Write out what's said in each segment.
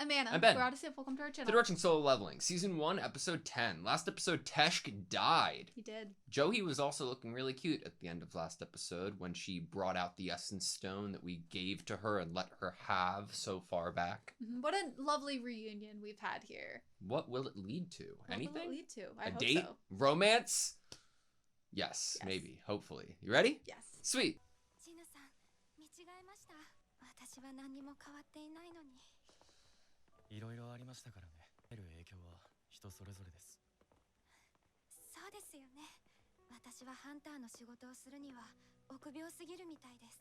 I'm Anna. I'm Ben. We're AutoSave. Welcome to our channel. The Directing Solo Leveling, Season 1, Episode 10. Last episode, Teshk died. He did. Joey was also looking really cute at the end of last episode when she brought out the Essence Stone that we gave to her and let her have so far back. What a lovely reunion we've had here. What will it lead to? Anything? What will it lead to? I A hope date? so. Romance? Yes, maybe. Hopefully. You ready? Yes. Sweet. いろいろありましたからね。得る影響は人それぞれです。そうですよね。私はハンターの仕事をするには臆病すぎるみたいです。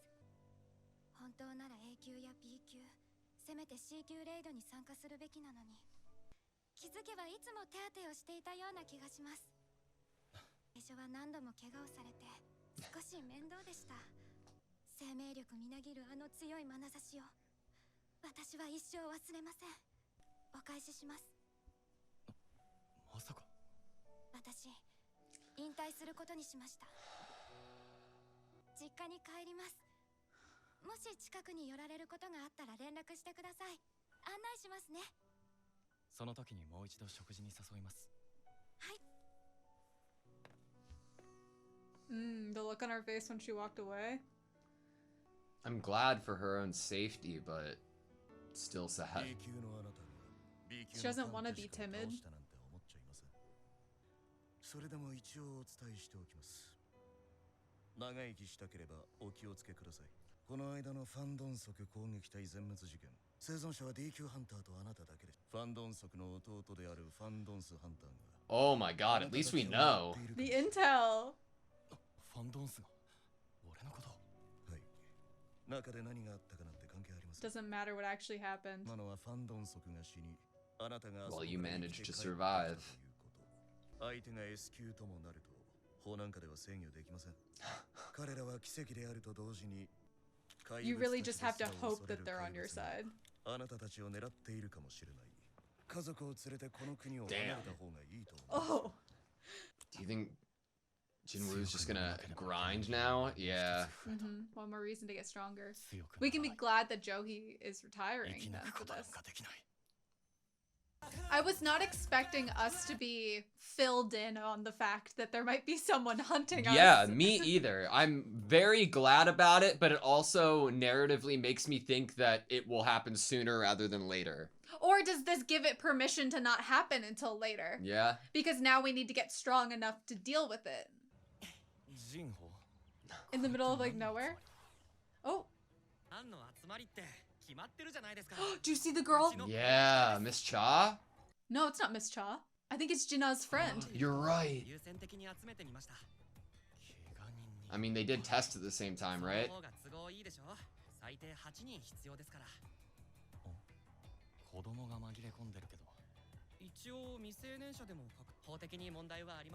本当なら A 級や B 級、せめて C 級レイドに参加するべきなのに。気づけばいつも手当てをしていたような気がします。最初は何度も怪我をされて少し面倒でした。生命力みなぎるあの強い眼差しを私は一生忘れません。お返しします。まさか。私、引退することにしました。実家に帰ります。もし近くに寄られることがあったら連絡してください。案内しますね。その時にもう一度食事に誘います。はい。The look on her face when she walked away. I'm glad for her own safety, but still sad. She doesn't want to be timid. それでも一応お伝えしておきます。長生きしたければお気をつけください。この間のファンドンソク攻撃隊全滅事件、生存者は D 級ハンターとあなただけです。ファンドンソクの弟であるファンドンスハンターが。Oh my god, at least we know. The intel. ファンドンスが俺のこと。はい。中で何があったかなんて関係ありません。 Doesn't matter what actually happened. 今のはファンドンソクが死に、あなたが Well, you managed to survive. 相手が S 級ともなると法なんかでは制御できません。彼らは奇跡であると同時に You really just have to hope that they're on your side. あなたたちを狙っているかもしれない。家族を連れてこの国を離れた方がいいと思う。Oh. Do you think Jinwoo's just gonna grind now? Yeah. One more reason to get stronger. We can be glad that Joey is retiring then for this. I was not expecting us to be filled in on the fact that there might be someone hunting us. Yeah, me either. I'm very glad about it, but it also narratively makes me think that it will happen sooner rather than later. Or does this give it permission to not happen until later? Yeah. Because now we need to get strong enough to deal with it. In the middle of like nowhere? Oh. Do you see the girl? Yeah, Miss Cha? No, it's not Miss Cha. I think it's Jina's friend. You're right. I mean, they did test at the same time, right?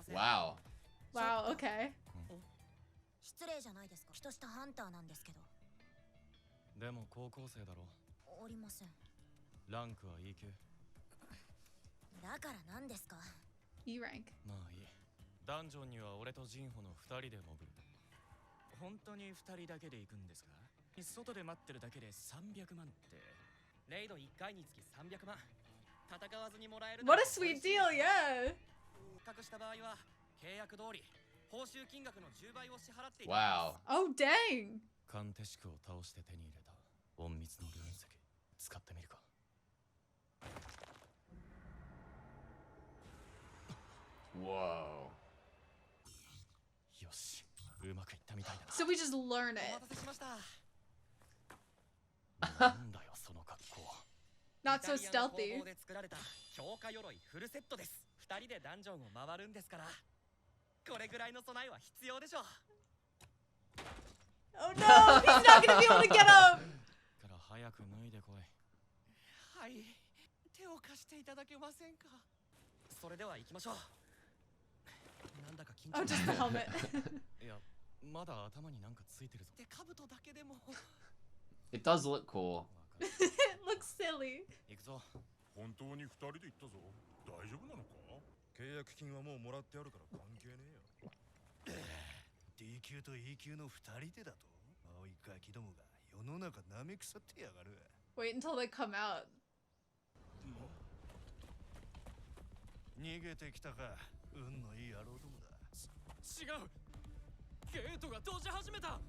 Wow. Wow, okay. 失礼じゃないですか。人したハンターなんですけど。でも高校生だろ。おりません。ランクは E 級。だから何ですか。E rank。まあいい。ダンジョンには俺とジンホの2人で潜る。本当に2人だけで行くんですか？外で待ってるだけで300万って。レイド1回につき300万。戦わずにもらえる。What a sweet deal, yeah. 隠した場合は契約通り。Wow. Oh, dang. カンテシクを倒して手に入れた隠密のルーン石使ってみるか。Whoa. よし、うまくいったみたいだな。 So we just learn it. なんだよその格好。Not so stealthy. 強化鎧フルセットです。2人でダンジョンを回るんですから。これぐらいの備えは必要でしょう。 Oh no, he's not gonna be able to get up. から早く脱いでこい。はい、手を貸していただけませんか。それでは行きましょう。なんだか緊張。 Oh, just the helmet. いや、まだ頭になんかついてるぞ。で、兜だけでも。 It does look cool. It looks silly. 行くぞ。本当に2人で行ったぞ。大丈夫なのか？契約金はもうもらってあるから関係ねえよ。D 級と E 級の2人でだと？青いガキどもが世の中舐め腐ってやがる。 Wait until they come out. 逃げてきたか。運のいい野郎どもだ。違う。ゲートが閉じ始めた。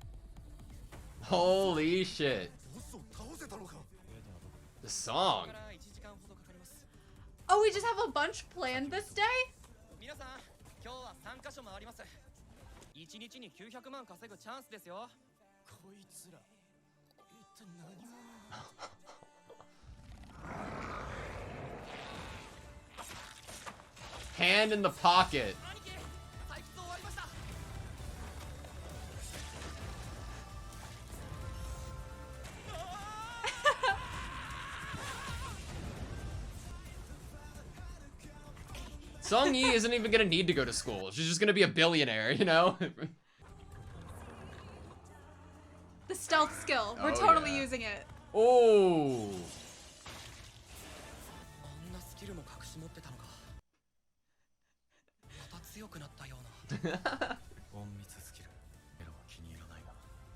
Holy shit. ボスを倒せたのか。 The song. から1時間ほどかかります。 Oh, we just have a bunch planned this day? 皆さん、今日は3カ所回ります。1日に900万稼ぐチャンスですよ。こいつら、一体何者？ Hand in the pocket. 兄貴、採掘終わりました。 Sung Yi isn't even gonna need to go to school. She's just gonna be a billionaire, you know? The stealth skill. We're Oh, totally yeah. using it. Oh. あんなスキルも隠し持ってたのか。また強くなったような。隠密スキル。エロは気に入らないが。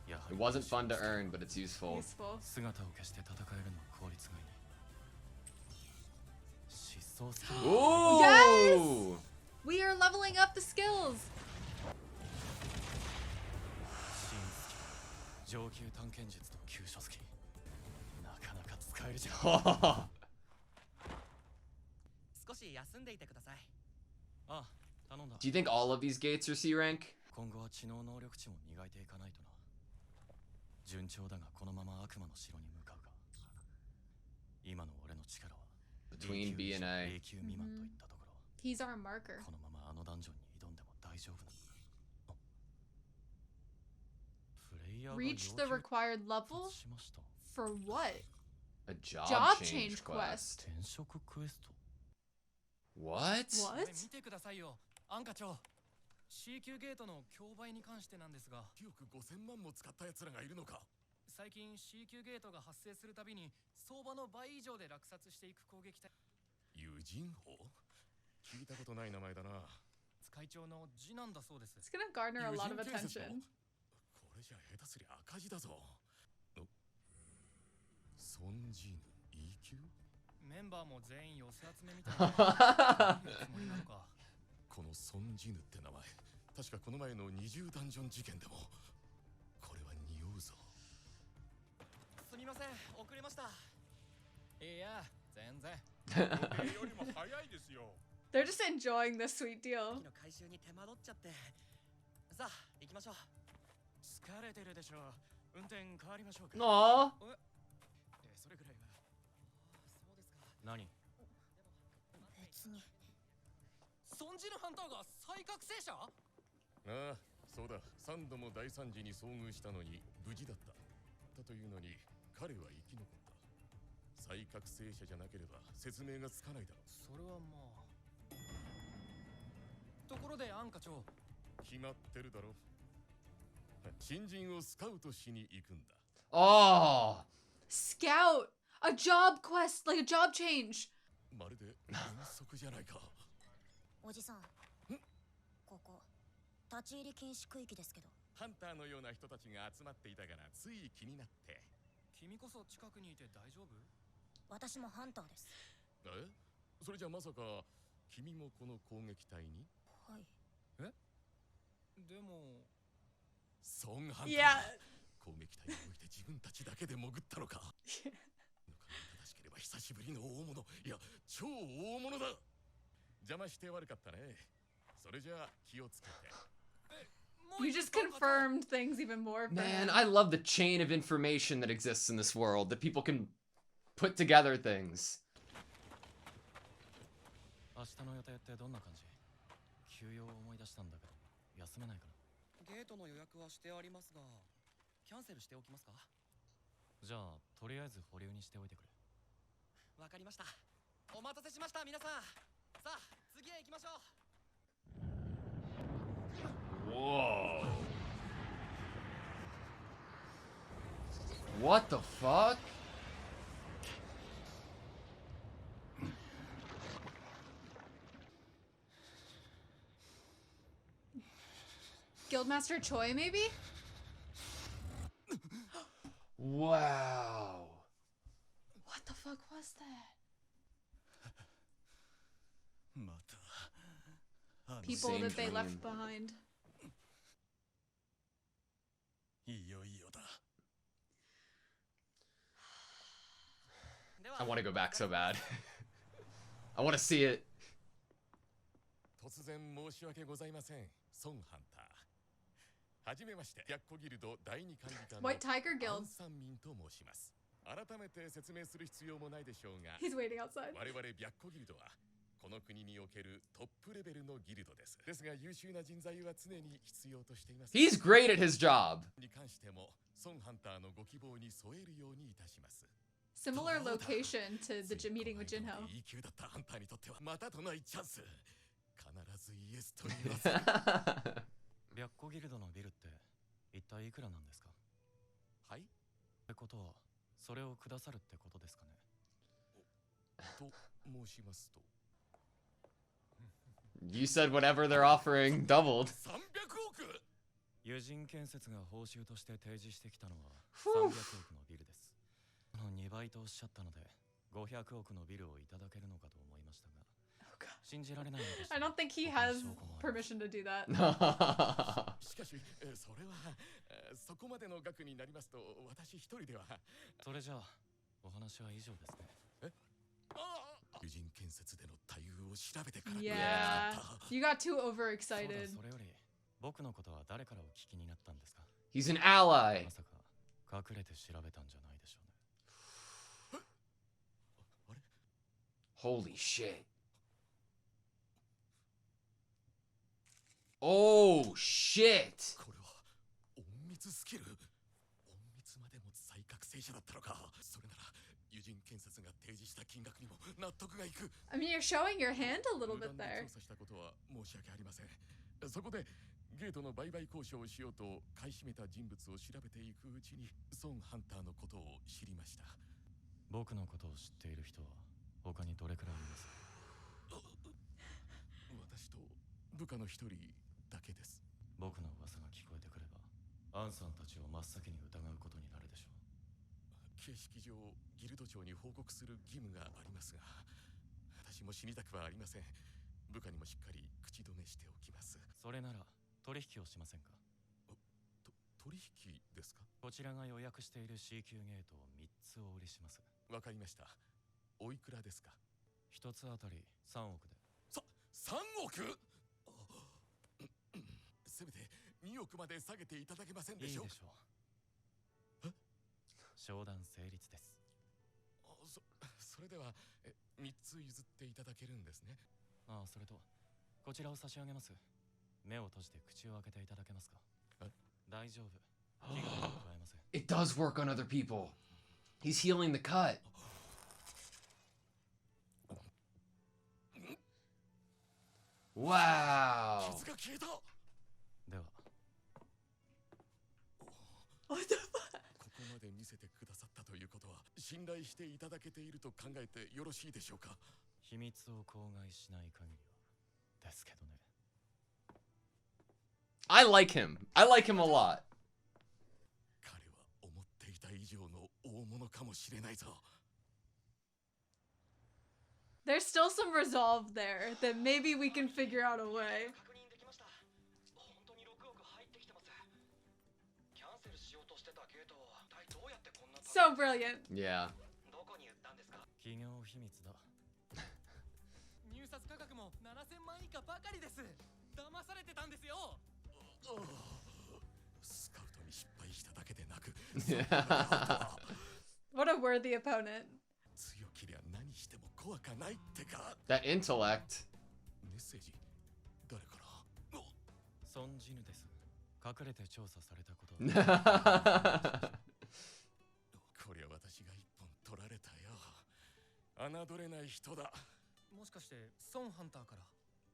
やは It り wasn't fun to earn, but it's useful. Useful. 姿を消して戦えるのは効率がいい。疾走スキル。 Ooh. Yes! We are leveling up the skills. 新スキル。上級探検術と急所スキル。なかなか使えるじゃん。少し休んでいてください。あ、頼んだ。 Do you think all of these gates are C rank? 今後は知能能力値も磨いていかないとな。順調だがこのまま悪魔の城に向かうか。今の俺の力は Between B and A. A 級未満といったところ。 He's our marker. このままあのダンジョンに挑んでも大丈夫なのか。プレイヤーが Reach the 要求 required level? しました。 For what? A job Job change change quest. 転職クエスト。 What? こ What? れ見てくださいよ、アン課長。C 級ゲートの競売に関してなんですが、1億5000万も使った奴らがいるのか。最近 C 級ゲートが発生するたびに相場の倍以上で落札していく攻撃隊。友人法。聞いたことない名前だな。会長の次男だそうです It's gonna garner a lot of 友人警察 attention. もこれじゃ下手すりゃ赤字だぞ。ソンジーヌ E 級。メンバーも全員寄せ集めみたいな。何のつもりなのか。このソンジーヌって名前、確かこの前の20ダンジョン事件でも。これは匂うぞ。すみません、遅れました。いや、全然。よりも早いですよ。 They're just enjoying this sweet deal. の回収に手間取っちゃって。さあ、行きましょう。疲れてるでしょう。運転変わりましょうか。 Aw. それぐらいは。そうですか。何？別に。損じるハンターが再覚醒者？ああ、そうだ。3度も大惨事に遭遇したのに無事だった。というのに彼は生き残った。再覚醒者じゃなければ説明がつかないだろう。それはまあ。ところでアン課長。決まってるだろ。新人をスカウトしに行くんだ。Oh. Scout! A job quest, like a job change. まるで遠足じゃないか。おじさん。ここ立ち入り禁止区域ですけど。ハンターのような人たちが集まっていたからつい気になって。君こそ近くにいて大丈夫？私もハンターです。え？それじゃまさか君もこの攻撃隊に？はい。え？でもソンハンター。Yeah. 攻撃隊において自分たちだけで潜ったのか。の勘が正しければ久しぶりの大物、いや超大物だ。邪魔して悪かったね。それじゃあ気をつけて。You just confirmed things even more. Man, I love the chain of information that exists in this world, that people can put together things. 明日の予定ってどんな感じ？休養を思い出したんだけど、休めないかな。ゲートの予約はしてありますが、キャンセルしておきますか？じゃあ、とりあえず保留にしておいてくれ。わかりました。お待たせしました、皆さん。さあ、次へ行きましょう。 Whoa. What the fuck? Guildmaster Choi, maybe? Wow. What the fuck was that? また people Same that they left dream. behind. いよいよだ。 I want to go back so bad. I want to see it. 突然申し訳ございません。ソンハンター。はじめまして。白虎ギルド第二管理官の White Tiger ア Guild. ンサンミンと申します。改めて説明する必要もないでしょうが、 He's waiting outside. 我々白虎ギルドはこの国におけるトップレベルのギルドです。ですが優秀な人材は常に必要としています。 He's great at his job. に関してもソンハンターのご希望に添えるようにいたします。 Similar location to the meeting with Jinho. E 級だったハンターにとってはまたとないチャンス。必ずイエスと言います。白虎ギルドのビルって一体いくらなんですか？はい。ってことはそれをくださるってことですかね？と申しますと。 You said whatever they're offering doubled. 300億。友人建設が報酬として提示してきたのは Phew. 300億のビルです。この2倍とおっしゃったので500億のビルをいただけるのかと思いましたが、 Oh god. 信じられないのでした。 I don't think he has permission to do that. しかし、それはそこまでの額になりますと私一人では。それじゃあお話は以上ですね。友人建設での待遇を調べてから Yeah. You got too そうだ、 overexcited. それより僕のことは誰からお聞きになったんですか？ He's an ally. まさか隠れて調べたんじゃないでしょうね。 Holy shit. Oh shit. これは隠密スキル。隠密まで持つ再覚醒者だったのか。それなら友人建設が提示した金額にも納得がいく。 I mean, you're showing your hand a little 無 bit 断で there. 調査したことは申し訳ありません。そこでゲートの売買交渉をしようと買い占めた人物を調べていくうちにソンハンターのことを知りました。僕のことを知っている人は他にどれくらいいますか？私と部下の一人だけです。僕の噂が聞こえてくればアンさんたちを真っ先に疑うことになるでしょう。形式上ギルド長に報告する義務がありますが、私も死にたくはありません。部下にもしっかり口止めしておきます。それなら取引をしませんか？取引ですか？こちらが予約している C 級ゲートを3つお売りします。わかりました。おいくらですか1つあたり3億で。3億せめて2億まで下げていただけませんでしょうか？いいでしょう。商談成立です。それでは3つ譲っていただけるんですね。ああ、それとこちらを差し上げます。目を閉じて口を開けていただけますか？大丈夫。被害を加えません。 It does work on other people. He's healing the cut. Wow. 傷が消えた。では What the fuck? ここまで見せてくださったということは信頼していただけていると考えてよろしいでしょうか？秘密を口外しない限りはですけどね。 I like him. I like him a lot. 彼は思っていた以上の大物かもしれないぞ。 There's still some resolve there that maybe we can figure out a way. 確認できました。本当に6億入ってきてます。キャンセルしようとしてたゲートを一体どうやってこんな So brilliant. Yeah. どこに売ったんですか？企業秘密だ。入札価格も7000万以下ばかりです。騙されてたんですよ。スカウトに失敗しただけでなく What a worthy opponent. 強けりゃ何しても怖かないってか。 That intellect. メッセージ誰から？ソンジヌです。隠れて調査されたことはこりゃ私が一本取られたよ。侮れない人だ。もしかしてソンハンターから？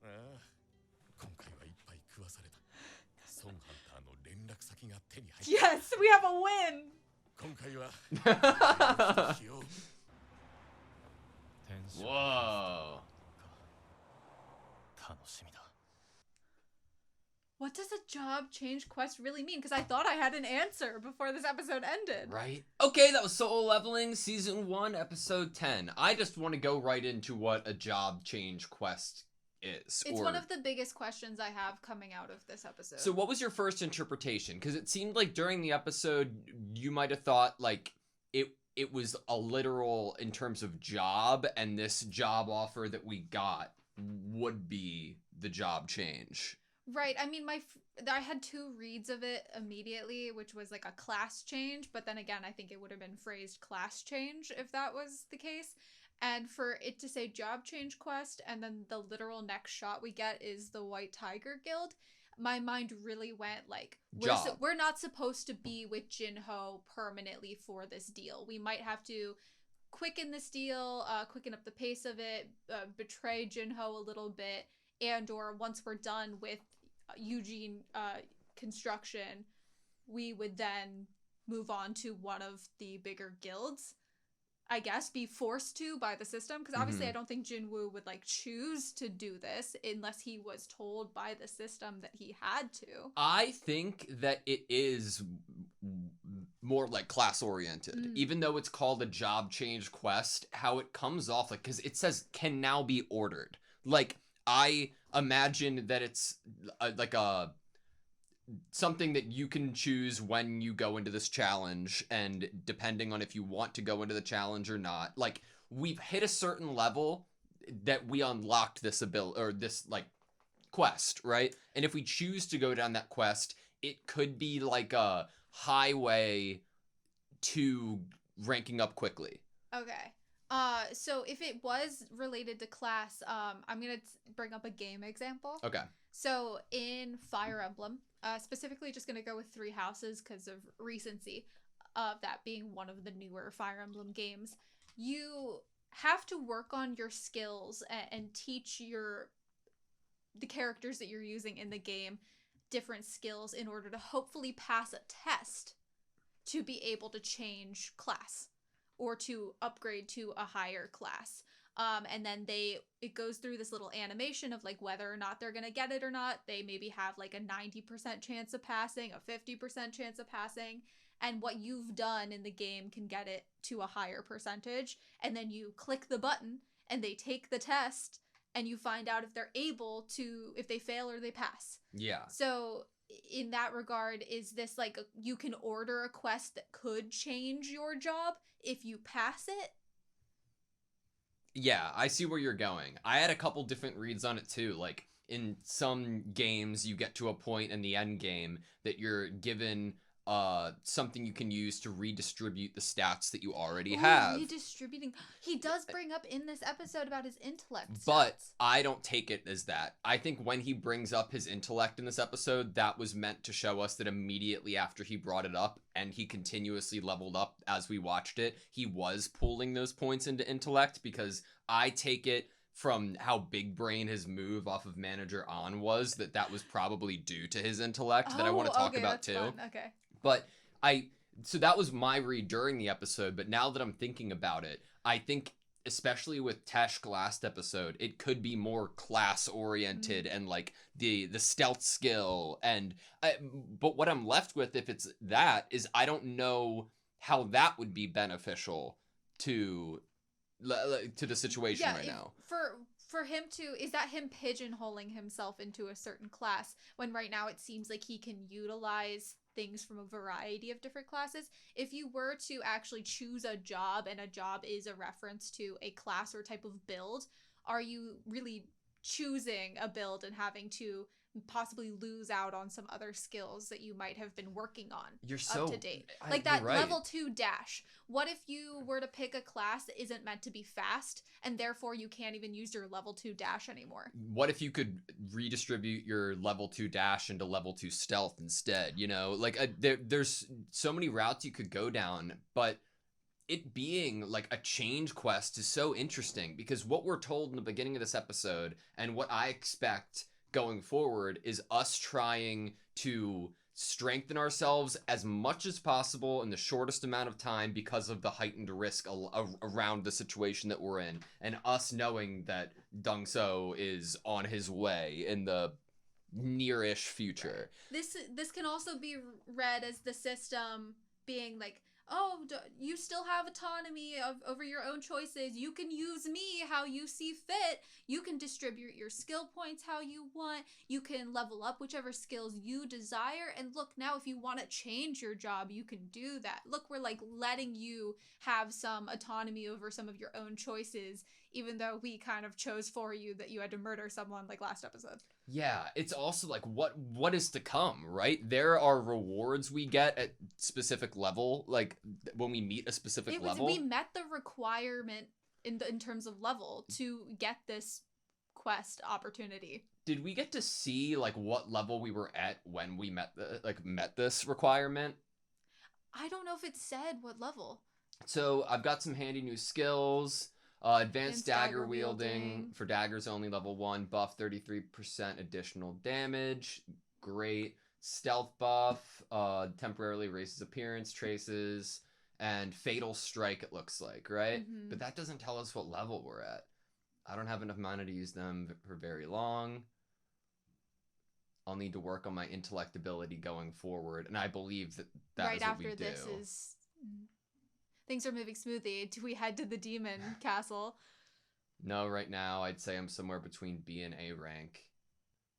ああ、今回はいっぱい食わされた。ソンハンターの連絡先が手に入った。 Yes, we have a win. 今回は Whoa. 楽しみだ。 What does a job change quest really mean? Because I thought I had an answer before this episode ended. Right? Okay, that was Solo Leveling Season 1, Episode 10. I just want to go right into what a job change quest is. It's one of the biggest questions I have coming out of this episode. So what was your first interpretation? Because it seemed like during the episode, you might have thought, like, it was a literal in terms of job, and this job offer that we got would be the job change. Right. I mean, I had two reads of it immediately, which was like a class change, but then again, I think it would have been phrased class change if that was the case. And for it to say job change quest, and then the literal next shot we get is the White Tiger Guild, my mind really went like, we're not supposed to be with Jinho permanently for this deal. We might have to quicken this deal, quicken up the pace of it, betray Jinho a little bit, and or once we're done with Eugene construction, we would then move on to one of the bigger guilds. I guess be forced to by the system, because obviously I don't think Jinwoo would like choose to do this unless he was told by the system that he had to. I think that it is more like class oriented, even though it's called a job change quest. How it comes off, like, because it says can now be ordered. Like, I imagine that it's like a something that you can choose when you go into this challenge, and depending on if you want to go into the challenge or not, like, we've hit a certain level that we unlocked this ability or this like quest, right? And if we choose to go down that quest, it could be like a highway to ranking up quickly. Okay. So if it was related to class, I'm gonna bring up a game example. Okay. So in Fire Emblem, specifically just gonna go with Three Houses because of recency of that being one of the newer Fire Emblem games. You have to work on your skills and teach the characters that you're using in the game different skills in order to hopefully pass a test to be able to change class or to upgrade to a higher class. And then it goes through this little animation of like whether or not they're gonna get it or not. They maybe have like a 90% chance of passing, a 50% chance of passing, and what you've done in the game can get it to a higher percentage. And then you click the button and they take the test and you find out if they're able to, if they fail or they pass. Yeah. So in that regard, is this like you can order a quest that could change your job if you pass it? Yeah, I see where you're going. I had a couple different reads on it too. Like, in some games, you get to a point in the end game that you're given something you can use to redistribute the stats that you already have. Redistributing. He does bring up in this episode about his intellect stats. But I don't take it as that. I think when he brings up his intellect in this episode, that was meant to show us that immediately after he brought it up, and he continuously leveled up as we watched it, he was pulling those points into intellect, because I take it from how big brain his move off of Manager On was, that was probably due to his intellect that I want to talk about too. Fun. Okay. But so that was my read during the episode, but now that I'm thinking about it, I think especially with Tesh last episode, it could be more class oriented and like the stealth skill, and but what I'm left with if it's that is I don't know how that would be beneficial to the situation right now. For him to, is that him pigeonholing himself into a certain class when right now it seems like he can utilize things from a variety of different classes? If you were to actually choose a job, and a job is a reference to a class or type of build, are you really choosing a build and having to possibly lose out on some other skills that you might have been working on up to date? Like that level 2 dash. What if you were to pick a class that isn't meant to be fast, and therefore you can't even use your level 2 dash anymore? What if you could redistribute your level 2 dash into level 2 stealth instead? You know, like there's so many routes you could go down, but it being like a change quest is so interesting, because what we're told in the beginning of this episode and what I expect going forward is us trying to strengthen ourselves as much as possible in the shortest amount of time because of the heightened risk around the situation that we're in, and us knowing that Dungso is on his way in the near-ish future. This can also be read as the system being like, You still have autonomy over your own choices. You can use me how you see fit. You can distribute your skill points how you want. You can level up whichever skills you desire. And look, now if you want to change your job, you can do that. Look, we're like letting you have some autonomy over some of your own choices, even though we kind of chose for you that you had to murder someone like last episode. Yeah, it's also like what is to come, right? There are rewards we get at specific level, like when we meet a specific level. We met the requirement in terms of level to get this quest opportunity. Did we get to see like what level we were at when we met this requirement? I don't know if it said what level. So I've got some handy new skills. Advanced dagger wielding for daggers only, level 1, buff 33% additional damage. Great. Stealth buff, temporarily erases appearance traces, and fatal strike, it looks like, right? Mm-hmm. But that doesn't tell us what level we're at. I don't have enough mana to use them for very long. I'll need to work on my intellect ability going forward, and I believe that right is what after we do. this is things are moving smoothly. Do we head to the demon castle? No, right now I'd say I'm somewhere between B and A rank.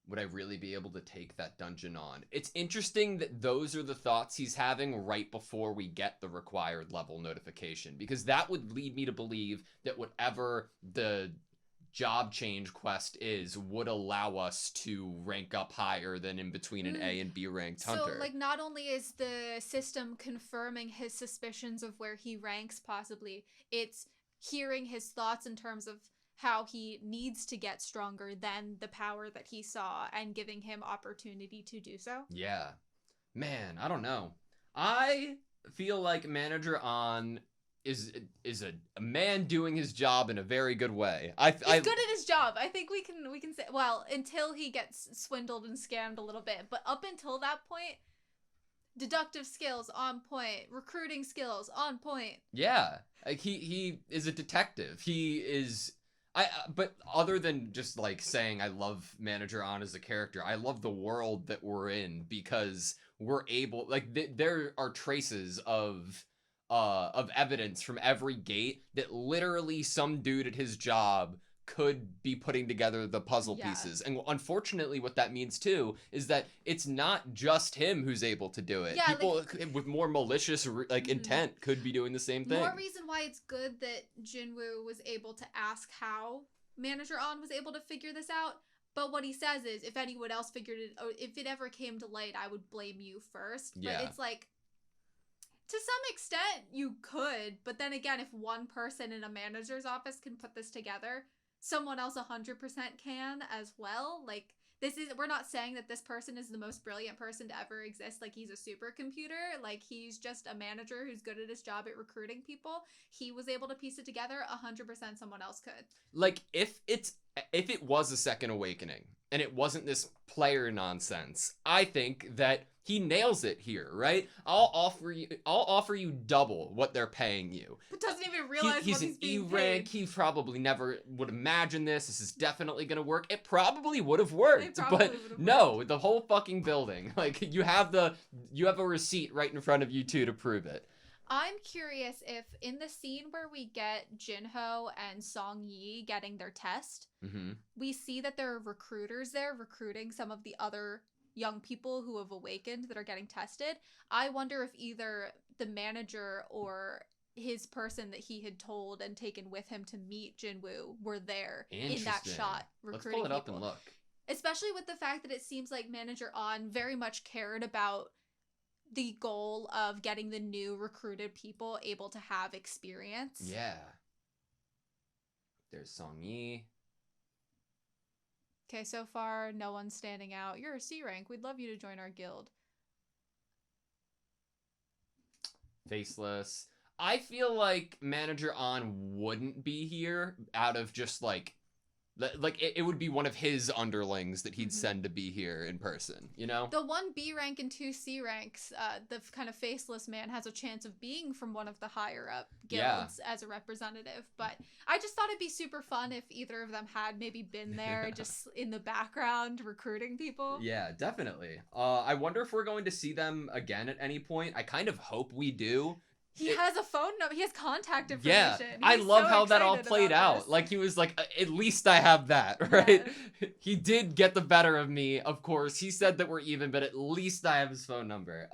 Would I really be able to take that dungeon on? It's interesting that those are the thoughts he's having right before we get the required level notification, because that would lead me to believe that whatever the job change quest is would allow us to rank up higher than in between an A and B ranked hunter. So, like, not only is the system confirming his suspicions of where he ranks, possibly, it's hearing his thoughts in terms of how he needs to get stronger than the power that he saw and giving him opportunity to do so. Yeah. Man, I don't know. I feel like Manager On is a man doing his job in a very good way. He's good at his job. I think we can say, well, until he gets swindled and scammed a little bit, but up until that point, deductive skills on point, recruiting skills on point. Yeah, like he is a detective. He is. But other than just like saying I love Manager On as a character, I love the world that we're in, because we're able, like, there are traces of evidence from every gate that literally some dude at his job could be putting together the puzzle pieces. And unfortunately what that means too is that it's not just him who's able to do it. People with more malicious intent could be doing the same thing. More reason why it's good that Jinwoo was able to ask how Manager On was able to figure this out. But what he says is, if anyone else figured it, or if it ever came to light, I would blame you first. But it's like, to some extent, you could. But then again, if one person in a manager's office can put this together, someone else 100% can as well. Like, we're not saying that this person is the most brilliant person to ever exist. Like, he's a supercomputer. Like, he's just a manager who's good at his job at recruiting people. He was able to piece it together. 100% someone else could. Like, if it was a second awakening and it wasn't this player nonsense, I think that he nails it here, right? I'll offer you double what they're paying you. But doesn't even realize he's an E rank. He probably never would imagine this. This is definitely gonna work. It probably would have worked, but no, the whole fucking building. Like, you have a receipt right in front of you too to prove it. I'm curious if in the scene where we get Jinho and Song Yi getting their test, we see that there are recruiters there recruiting some of the other young people who have awakened that are getting tested. I wonder if either the manager or his person that he had told and taken with him to meet Jinwoo were there in that shot recruiting people. Let's pull it up and look. Especially with the fact that it seems like Manager On very much cared about the goal of getting the new recruited people able to have experience. Yeah. There's Song Yi. Okay, so far, no one's standing out. You're a C rank. We'd love you to join our guild. Faceless. I feel like Manager On wouldn't be here out of just like it would be one of his underlings that he'd send to be here in person, you know? The 1 B rank and 2 C ranks, the kind of faceless man has a chance of being from one of the higher up guilds as a representative. But I just thought it'd be super fun if either of them had maybe been there just in the background recruiting people. Yeah, definitely. I wonder if we're going to see them again at any point. I kind of hope we do. He has a phone number. He has contact Yeah, information. I He's love so how that all excited played about out. this. Like, he was like, at least I have that, right? He did get the better of me, of course. He said that we're even, but at least I have his phone number.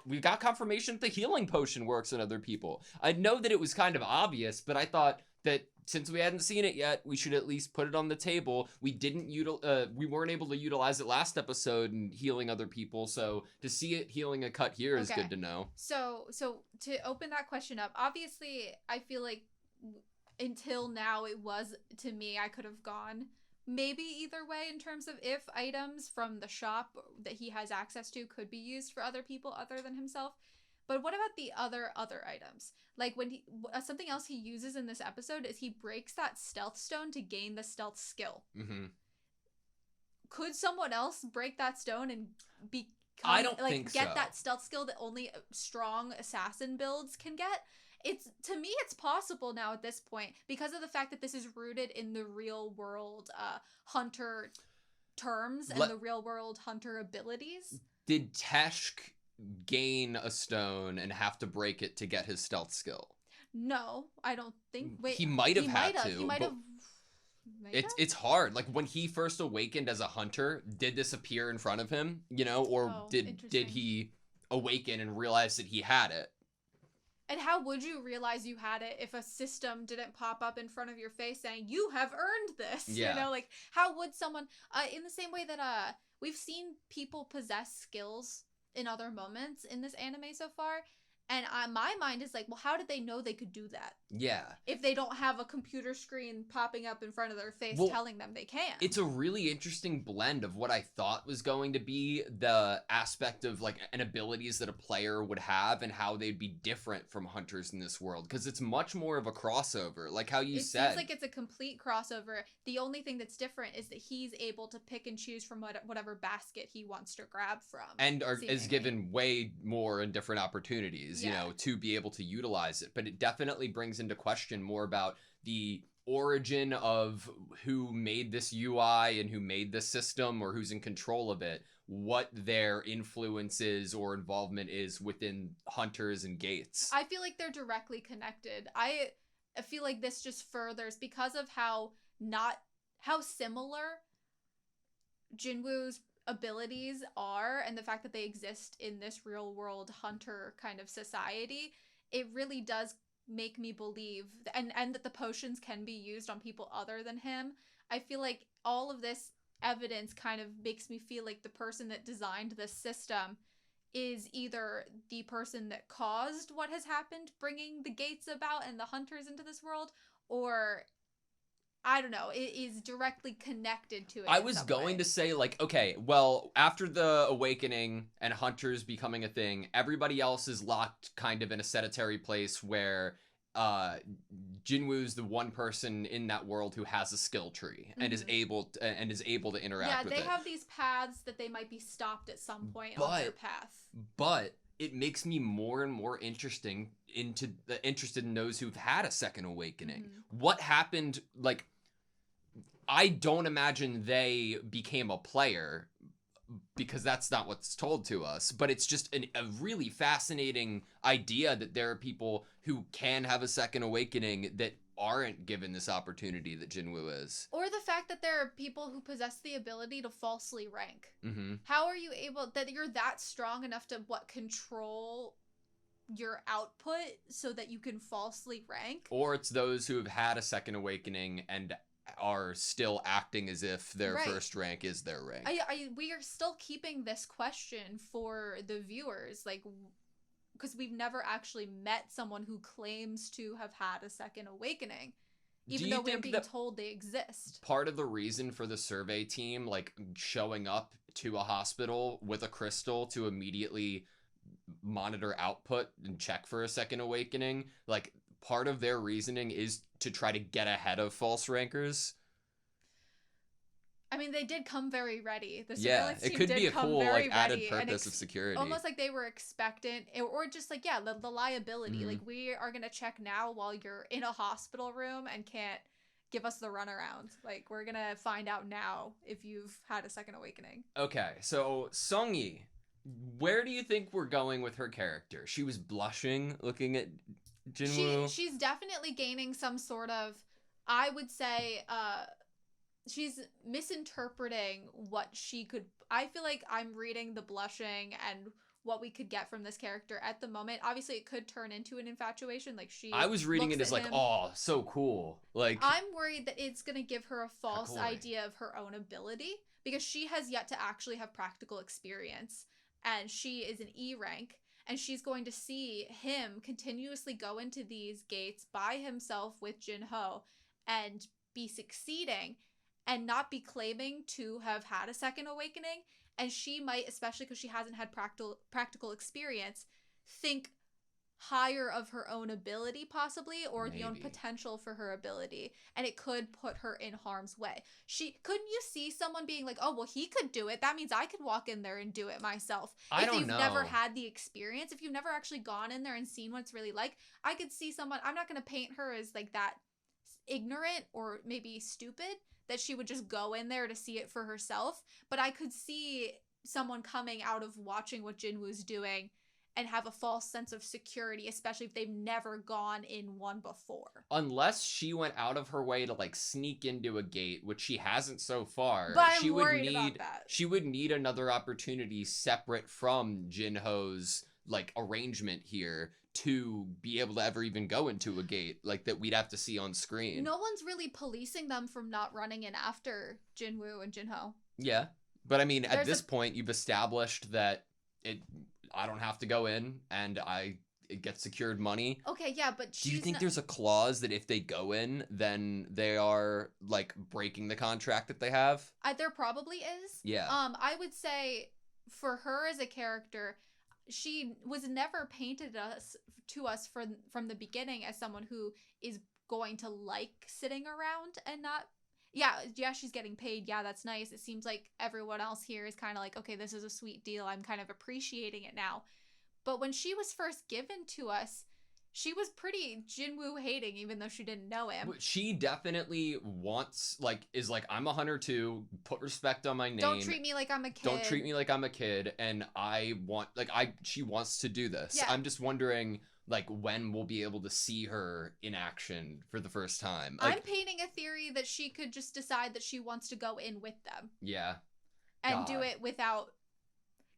We got confirmation that the healing potion works on other people. I know that it was kind of obvious, but I thought that since we hadn't seen it yet, we should at least put it on the table. We weren't able to utilize it last episode in healing other people, so to see it healing a cut here is good to know. So to open that question up, obviously, I feel like until now it was, to me, I could have gone maybe either way in terms of if items from the shop that he has access to could be used for other people other than himself. But what about the other items? Like when something else he uses in this episode is he breaks that stealth stone to gain the stealth skill. Mm-hmm. Could someone else break that stone and become, I don't think get so. that stealth skill that only strong assassin builds can get? To me, it's possible now at this point because of the fact that this is rooted in the real world hunter terms and the real world hunter abilities. Did Teshk gain a stone and have to break it to get his stealth skill? No, I don't think. Wait, he might have had to. He might have. It's hard. Like when he first awakened as a hunter, did this appear in front of him? Or did he awaken and realize that he had it? And how would you realize you had it if a system didn't pop up in front of your face saying you have earned this? Yeah. Like how would someone in the same way that we've seen people possess skills in other moments in this anime so far, and my mind is like, well, how did they know they could do that? Yeah. If they don't have a computer screen popping up in front of their face telling them they can. It's a really interesting blend of what I thought was going to be the aspect of like an abilities that a player would have and how they'd be different from hunters in this world, because it's much more of a crossover, like how you said. It seems like it's a complete crossover. The only thing that's different is that he's able to pick and choose from whatever basket he wants to grab from. And is given way more and different opportunities, to be able to utilize it. But it definitely brings into question more about the origin of who made this UI and who made this system or who's in control of it, what their influences or involvement is within hunters and gates. I feel like they're directly connected. I feel like this just furthers, because of how similar Jinwoo's abilities are and the fact that they exist in this real world hunter kind of society, it really does make me believe and that the potions can be used on people other than him. I feel like all of this evidence kind of makes me feel like the person that designed this system is either the person that caused what has happened, bringing the gates about and the hunters into this world, or I don't know, it is directly connected to it. I was going to say, like, okay, well, after the awakening and hunters becoming a thing, everybody else is locked kind of in a sedentary place where Jinwoo's the one person in that world who has a skill tree and is able to interact with it. Yeah, they have these paths that they might be stopped at some point on their path. But it makes me more and more interested in those who've had a second awakening. Mm-hmm. What happened? Like, I don't imagine they became a player, because that's not what's told to us. But it's just a really fascinating idea that there are people who can have a second awakening that aren't given this opportunity that Jinwoo is. Or the fact that there are people who possess the ability to falsely rank. Mm-hmm. How are you able, that you're that strong enough to control your output so that you can falsely rank? Or it's those who have had a second awakening and are still acting as if their first rank is their rank. We are still keeping this question for the viewers, like, because we've never actually met someone who claims to have had a second awakening, even though we're being told they exist. Part of the reason for the survey team, like, showing up to a hospital with a crystal to immediately monitor output and check for a second awakening, like, part of their reasoning is to try to get ahead of false rankers. I mean, they did come very ready. The surveillance team could be a cool, like, added purpose of security. Almost like they were expectant, or just like, the liability. Mm-hmm. Like, we are going to check now while you're in a hospital room and can't give us the runaround. Like, we're going to find out now if you've had a second awakening. Okay, so Songyi, Where do you think we're going with her character? She was blushing looking at Jinwoo. She's definitely gaining some sort of, I would say, she's misinterpreting what she could. I feel like I'm reading the blushing and what we could get from this character at the moment. Obviously, it could turn into an infatuation. Like I was reading it looks as at like, him. oh, so cool. Like, I'm worried that it's going to give her a false Kakoi. idea of her own ability because she has yet to actually have practical experience, and she is an E rank, and she's going to see him continuously go into these gates by himself with Jinho and be succeeding and not be claiming to have had a second awakening. And she might, especially because she hasn't had practical experience, think higher of her own ability possibly, or the own Maybe. potential for her ability, and it could put her in harm's way. Couldn't you see someone being like, oh well, he could do it, that means I could walk in there and do it myself? I If don't you've know. never had the experience, if you've never actually gone in there and seen what it's really like, I could see someone, I'm not going to paint her as like that ignorant or maybe stupid that she would just go in there to see it for herself, but I could see someone coming out of watching what Jinwoo's doing and have a false sense of security, especially if they've never gone in one before. Unless she went out of her way to like sneak into a gate, which she hasn't so far. But I'm she would worried need about that. she would need another opportunity separate from Jinho's like arrangement here to be able to ever even go into a gate like that we'd have to see on screen. No one's really policing them from not running in after Jinwoo and Jinho. Yeah. But I mean, at There's this point you've established that I don't have to go in and it gets secured money. Okay, yeah, but Do you think there's a clause that if they go in, then they are like breaking the contract that they have? there probably is. Yeah. I would say for her as a character, she was never painted to us from the beginning as someone who is going to like sitting around and not. Yeah, she's getting paid. Yeah, that's nice. It seems like everyone else here is kind of like, okay, this is a sweet deal. I'm kind of appreciating it now. But when she was first given to us, she was pretty Jinwoo hating, even though she didn't know him. She definitely wants, is like, I'm a hunter too. Put respect on my name. Don't treat me like I'm a kid. Don't treat me like I'm a kid. And she wants to do this. Yeah. I'm just wondering, when we'll be able to see her in action for the first time. I'm painting a theory that she could just decide that she wants to go in with them. Yeah. And do it without...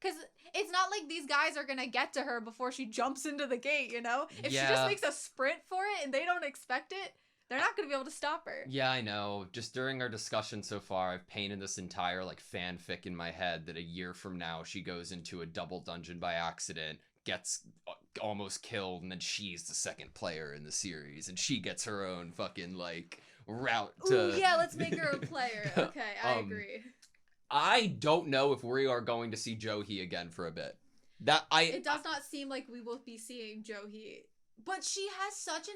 Because it's not like these guys are going to get to her before she jumps into the gate, you know? If she just makes a sprint for it and they don't expect it, they're not going to be able to stop her. Yeah, I know. Just during our discussion so far, I've painted this entire, fanfic in my head that a year from now, she goes into a double dungeon by accident, gets almost killed, and then she's the second player in the series, and she gets her own fucking, route to... Ooh, yeah, let's make her a player. Okay, I agree. I don't know if we are going to see Johi again for a bit. It does not seem like we will be seeing Johi. But she has such an...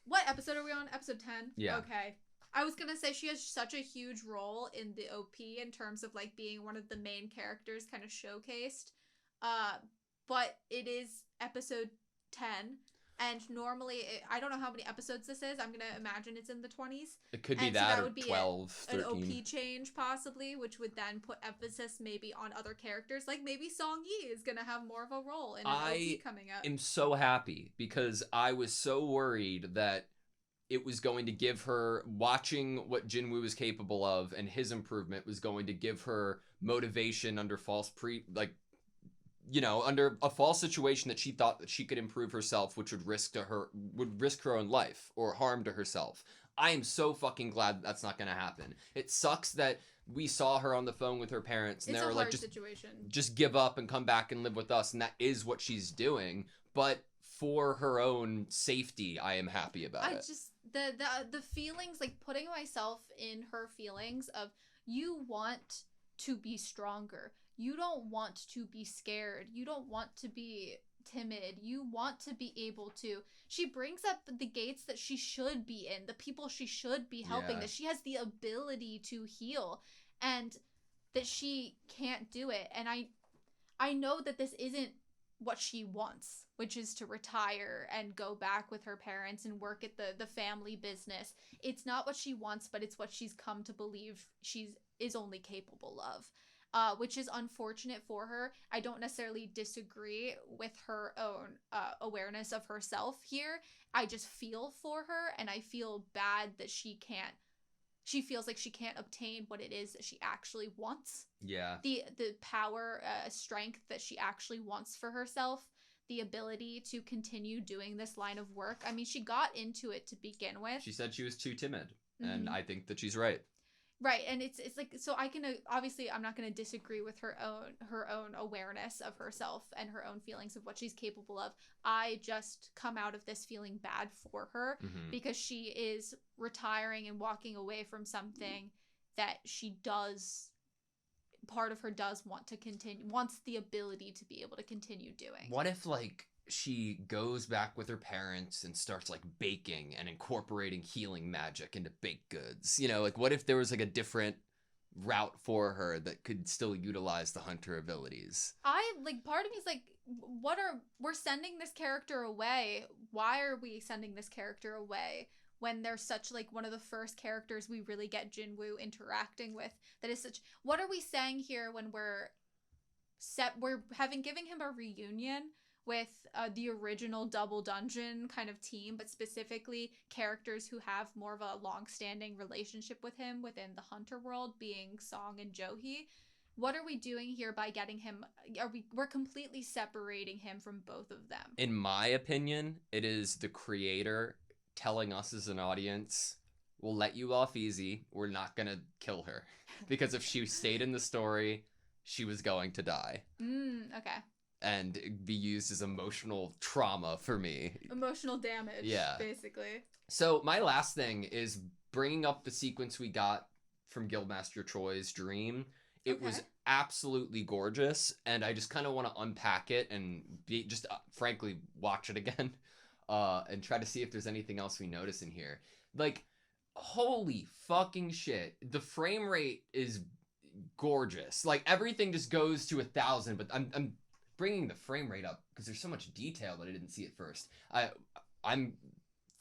What episode are we on? Episode 10? Yeah. Okay. I was gonna say she has such a huge role in the OP in terms of, being one of the main characters kind of showcased. But it is episode 10. And normally, I don't know how many episodes this is. I'm going to imagine it's in the 20s. It could be and that so or would be 12, 13. an OP change, possibly, which would then put emphasis maybe on other characters. Like maybe Song Yi is going to have more of a role in an OP coming up. I'm so happy because I was so worried that it was going to give her, watching what Jinwoo was capable of and his improvement was going to give her motivation under under a false situation that she thought that she could improve herself, which would risk her own life or harm to herself. I am so fucking glad that's not going to happen. It sucks that we saw her on the phone with her parents and it's they were a hard situation. Just give up and come back and live with us. And that is what she's doing. But for her own safety, I am happy about it. The feelings, putting myself in her feelings of, you want to be stronger. You don't want to be scared. You don't want to be timid. You want to be able to... She brings up the gates that she should be in, the people she should be helping, that she has the ability to heal, and that she can't do it. And I know that this isn't what she wants, which is to retire and go back with her parents and work at the family business. It's not what she wants, but it's what she's come to believe is only capable of. which is unfortunate for her. I don't necessarily disagree with her own awareness of herself here. I just feel for her, and I feel bad that she feels like she can't obtain what it is that she actually wants. Yeah. The power, strength that she actually wants for herself, the ability to continue doing this line of work. I mean, she got into it to begin with. She said she was too timid, and I think that she's right. Right, and it's like, so I can obviously I'm not going to disagree with her own awareness of herself and her own feelings of what she's capable of. I just come out of this feeling bad for her because she is retiring and walking away from something that she does, part of her does want to continue, wants the ability to be able to continue doing. What if, like, she goes back with her parents and starts, like, baking and incorporating healing magic into baked goods? You know, like, what if there was, like, a different route for her that could still utilize the hunter abilities? Part of me is like, we're sending this character away. Why are we sending this character away when they're such, like, one of the first characters we really get Jinwoo interacting with that is such... What are we saying here when we're giving him a reunion with the original Double Dungeon kind of team, but specifically characters who have more of a long-standing relationship with him within the Hunter world, being Song and Johi? What are we doing here by getting him? We're completely separating him from both of them. In my opinion, it is the creator telling us as an audience, we'll let you off easy. We're not going to kill her. Because if she stayed in the story, she was going to die. Okay. And be used as emotional trauma for me. Emotional damage, yeah, basically. So my last thing is bringing up the sequence we got from Guildmaster Troy's dream. It was absolutely gorgeous, and I just kind of want to unpack it and frankly watch it again and try to see if there's anything else we notice in here. Like, holy fucking shit. The frame rate is gorgeous. Like, everything just goes to 1,000, but I'm bringing the frame rate up because there's so much detail that I didn't see at first. I'm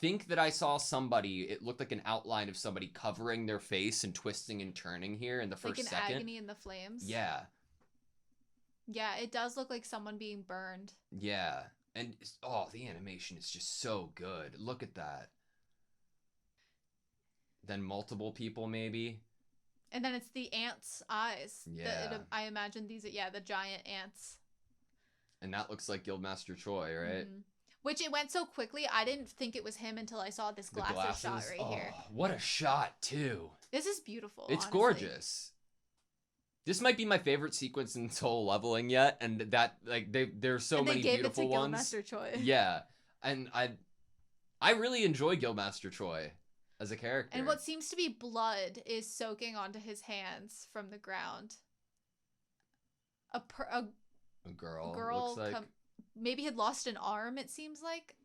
think that I saw somebody, it looked like an outline of somebody covering their face and twisting and turning here in the first second. Like an agony in the flames? Yeah. Yeah, it does look like someone being burned. Yeah. And, the animation is just so good. Look at that. Then multiple people, maybe. And then it's the ants' eyes. Yeah. I imagine these are, the giant ants. And that looks like Guildmaster Choi, right? Which, it went so quickly, I didn't think it was him until I saw this glasses shot right here. What a shot, too. This is beautiful, It's honestly. gorgeous. This might be my favorite sequence in Soul Leveling yet, and that, like, there's so many beautiful ones. And they gave it to Guildmaster Choi. Yeah, and I really enjoy Guildmaster Choi as a character. And what seems to be blood is soaking onto his hands from the ground. A girl looks like... maybe had lost an arm, it seems like.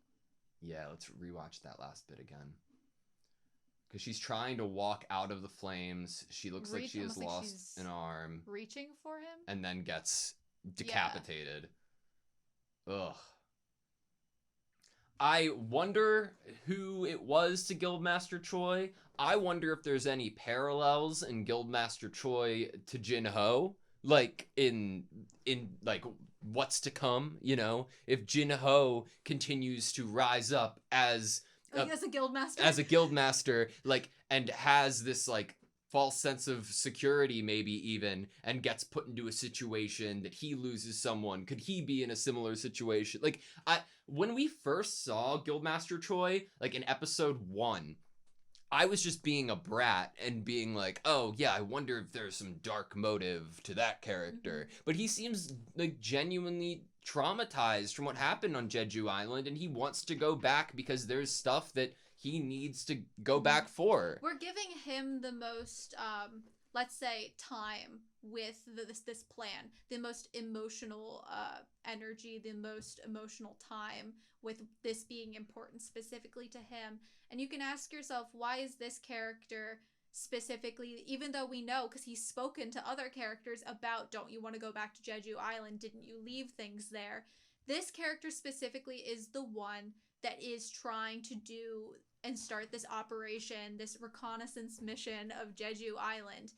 Yeah, let's rewatch that last bit again. Because she's trying to walk out of the flames. She looks like she has lost an arm. Reaching for him? And then gets decapitated. Yeah. Ugh. I wonder who it was to Guildmaster Choi. I wonder if there's any parallels in Guildmaster Choi to Jin-Ho. Like, in like, what's to come, you know? If Jin-Ho continues to rise up as a guildmaster? As a guildmaster, like, and has this, like, false sense of security, maybe even, and gets put into a situation that he loses someone. Could he be in a similar situation? Like, when we first saw Guildmaster Choi, like, in episode 1, I was just being a brat and being like, oh, yeah, I wonder if there's some dark motive to that character. But he seems, like, genuinely traumatized from what happened on Jeju Island, and he wants to go back because there's stuff that he needs to go back for. We're giving him the most, let's say, time with this plan, the most emotional energy, the most emotional time with this being important specifically to him. And you can ask yourself, why is this character specifically, even though we know, because he's spoken to other characters about, don't you want to go back to Jeju Island? Didn't you leave things there? This character specifically is the one that is trying to do and start this operation, this reconnaissance mission of Jeju Island.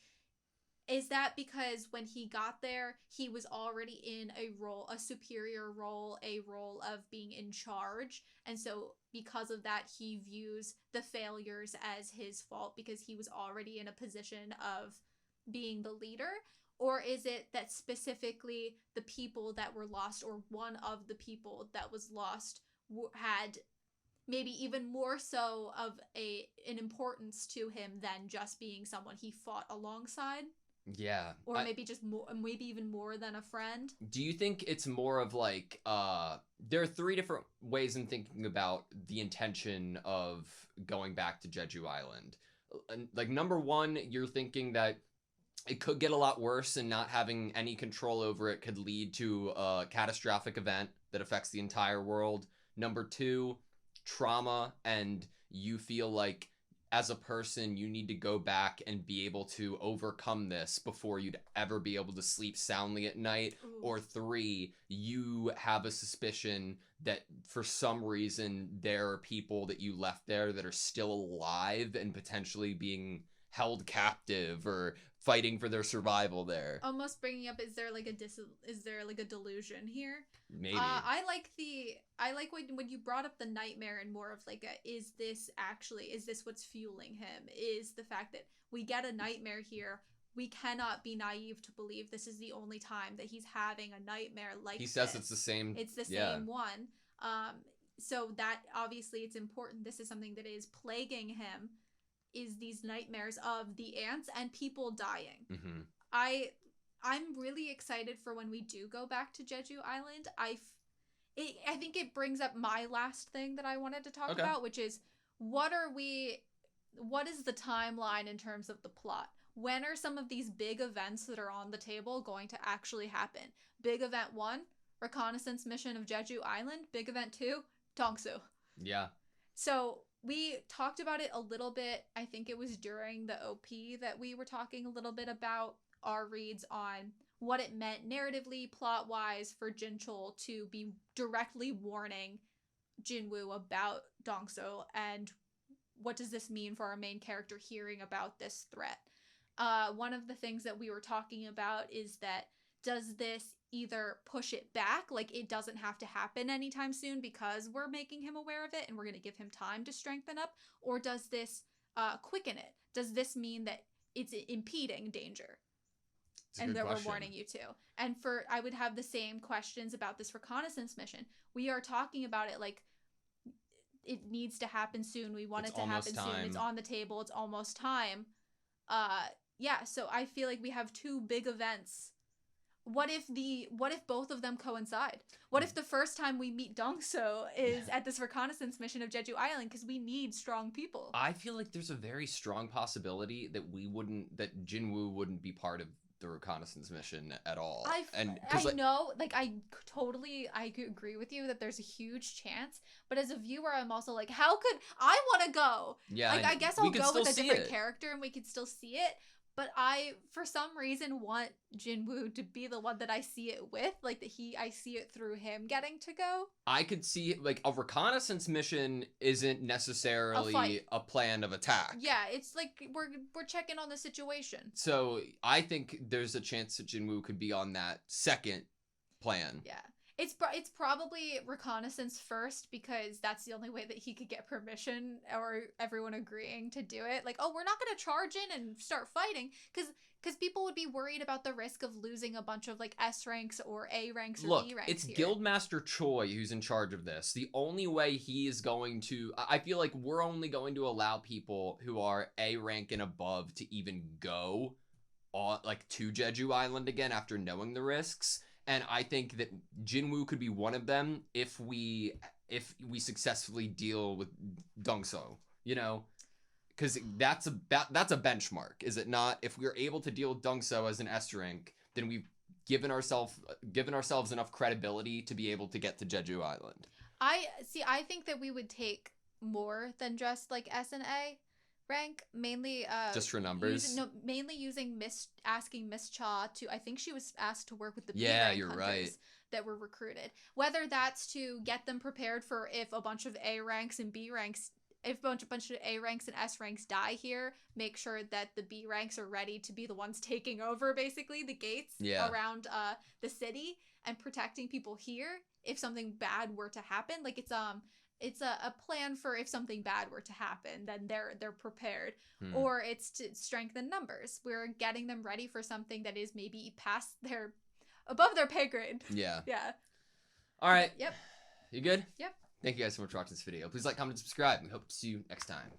Is that because when he got there, he was already in a superior role, a role of being in charge, and so because of that, he views the failures as his fault because he was already in a position of being the leader? Or is it that specifically the people that were lost, or one of the people that was lost, had maybe even more so of an importance to him than just being someone he fought alongside? Yeah. Or maybe just more, maybe even more than a friend? Do you think it's more of like, there are 3 different ways in thinking about the intention of going back to Jeju Island. Like, number 1, you're thinking that it could get a lot worse, and not having any control over it could lead to a catastrophic event that affects the entire world. Number 2, trauma, and you feel like as a person you need to go back and be able to overcome this before you'd ever be able to sleep soundly at night. Ooh. Or 3, you have a suspicion that for some reason there are people that you left there that are still alive and potentially being held captive or fighting for their survival there. Almost bringing up, is there like a delusion here? Maybe. I like when you brought up the nightmare, and more of like is this what's fueling him? Is the fact that we get a nightmare here, we cannot be naive to believe this is the only time that he's having a nightmare like this. He says it's the same. It's the same one. So that obviously it's important. This is something that is plaguing him, is these nightmares of the ants and people dying. Mm-hmm. I'm really excited for when we do go back to Jeju Island. I think it brings up my last thing that I wanted to talk about, which is what is the timeline in terms of the plot? When are some of these big events that are on the table going to actually happen? Big event 1, reconnaissance mission of Jeju Island. Big event 2, Dongsu. Yeah. So we talked about it a little bit. I think it was during the OP that we were talking a little bit about our reads on what it meant narratively, plot-wise, for Jinchul to be directly warning Jinwoo about Dongso, and what does this mean for our main character hearing about this threat. One of the things that we were talking about is that, does this either push it back, like it doesn't have to happen anytime soon because we're making him aware of it and we're going to give him time to strengthen up, or does this quicken it? Does this mean that it's impeding danger? And that we're warning you too. And I would have the same questions about this reconnaissance mission. We are talking about it like it needs to happen soon. We want it to happen soon. It's on the table. It's almost time. Yeah, so I feel like we have 2 big events. What if both of them coincide? What if the first time we meet Dongso is at this reconnaissance mission of Jeju Island, because we need strong people? I feel like there's a very strong possibility that Jinwoo wouldn't be part of the reconnaissance mission at all. I agree with you that there's a huge chance, but as a viewer, I'm also like, how could I want to go? Yeah, like I guess I'll go with a different character and we could still see it. But I, for some reason, want Jinwoo to be the one that I see it with, like I see it through him getting to go. I could see like a reconnaissance mission isn't necessarily a plan of attack. Yeah, it's like we're checking on the situation. So I think there's a chance that Jinwoo could be on that second plan. Yeah. It's probably reconnaissance first, because that's the only way that he could get permission or everyone agreeing to do it. Like, oh, we're not going to charge in and start fighting, because people would be worried about the risk of losing a bunch of like S ranks or A ranks or B ranks. It's here. Guildmaster Choi who's in charge of this. The only way he is going to, I feel like we're only going to allow people who are A rank and above to even go on to Jeju Island again after knowing the risks. And I think that Jinwoo could be one of them if we successfully deal with Dongso, because that's a benchmark, is it not? If we're able to deal with Dongso as an S rank, then we've given ourselves enough credibility to be able to get to Jeju Island. I think that we would take more than just like S and A rank, mainly just for numbers. Mainly asking Miss Cha to, I think she was asked to work with the B rank hunters right. that were recruited. Whether that's to get them prepared for if a bunch of A ranks and B ranks if a bunch of A ranks and S ranks die here, make sure that the B ranks are ready to be the ones taking over basically the gates around the city and protecting people here if something bad were to happen. Like it's a plan for if something bad were to happen, then they're prepared. Or it's to strengthen numbers. We're getting them ready for something that is maybe above their pay grade. Yeah. Yeah. All right. Yep. You good? Yep. Thank you guys so much for watching this video. Please like, comment, and subscribe. We hope to see you next time.